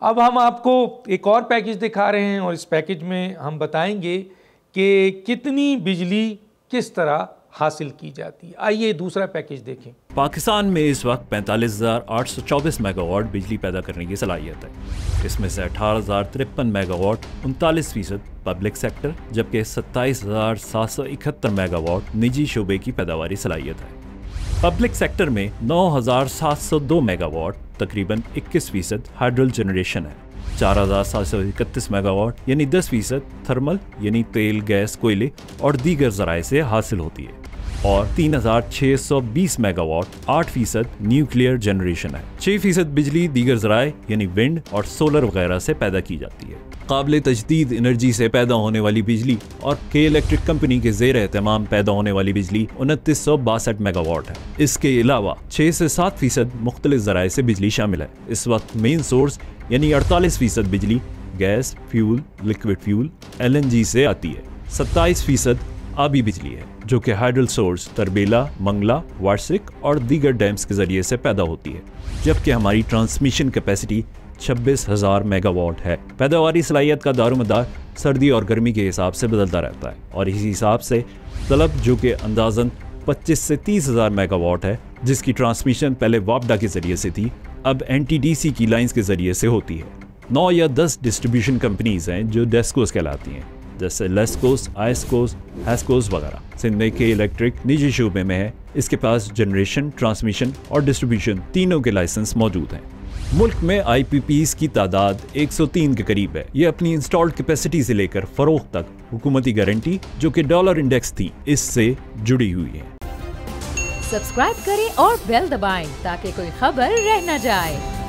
अब हम आपको एक और पैकेज दिखा रहे हैं और इस पैकेज में हम बताएंगे कि कितनी बिजली किस तरह हासिल की जाती है। आइए दूसरा पैकेज देखें। पाकिस्तान में इस वक्त 45,824 मेगावाट बिजली पैदा करने की सलाहियत है। इसमें से 18,053 मेगावाट 39% पब्लिक सेक्टर, जबकि 27,771 मेगावाट निजी शोबे की पैदावारी सलाहियत है। पब्लिक सेक्टर में 9,702 मेगावाट तकरीबन 21% हाइड्रल जनरेशन है, 4,731 मेगावाट यानी 10% थर्मल यानी तेल, गैस, कोयले और दीगर जराए से हासिल होती है, और 3,620 मेगावाट 8% न्यूक्लियर जनरेशन है। 6% बिजली दीगर जराए यानी विंड और सोलर वगैरह से पैदा की जाती है। काबिल तजदीद एनर्जी से पैदा होने वाली बिजली और के इलेक्ट्रिक कंपनी के ज़ेर एहतमाम पैदा होने वाली बिजली 2962 मेगावाट है। इसके अलावा 6 से 7% मुख्तलिफ ज़राए से बिजली शामिल है। इस वक्त मेन सोर्स यानी 48% बिजली gas, fuel, liquid fuel, LNG से आती है। 27% आबी बिजली है जो कि हाइड्रल सोर्स तरबेला, मंगला, वार्सिक और दीगर डैम्स के जरिए से पैदा होती है, जबकि हमारी ट्रांसमिशन कैपेसिटी 26,000 मेगावाट है। पैदावारी सलाहियत का दारोमदार सर्दी और गर्मी के हिसाब से बदलता रहता है, और इसी हिसाब से तलब जो कि अंदाजन 25 से 30,000 मेगावाट है, जिसकी ट्रांसमिशन पहले वापडा के जरिए से थी, अब NTDC की लाइंस के जरिए से होती है। 9 या 10 डिस्ट्रीब्यूशन कंपनीज हैं जो डेस्कोस कहलाती हैं, जैसे लेस्कोस, आइस्कोस, हैस्कोस वगैरह। सिंध के इलेक्ट्रिक निजी शोबे में है। इसके पास जनरेशन, ट्रांसमिशन और डिस्ट्रीब्यूशन तीनों के लाइसेंस मौजूद हैं। मुल्क में IPPs की तादाद 103 के करीब है। ये अपनी इंस्टॉल्ड कैपेसिटी से लेकर फरोख्त तक हुकूमती गारंटी जो कि डॉलर इंडेक्स थी, इससे जुड़ी हुई है। सब्सक्राइब करें और बेल दबाएं ताकि कोई खबर रह न जाए।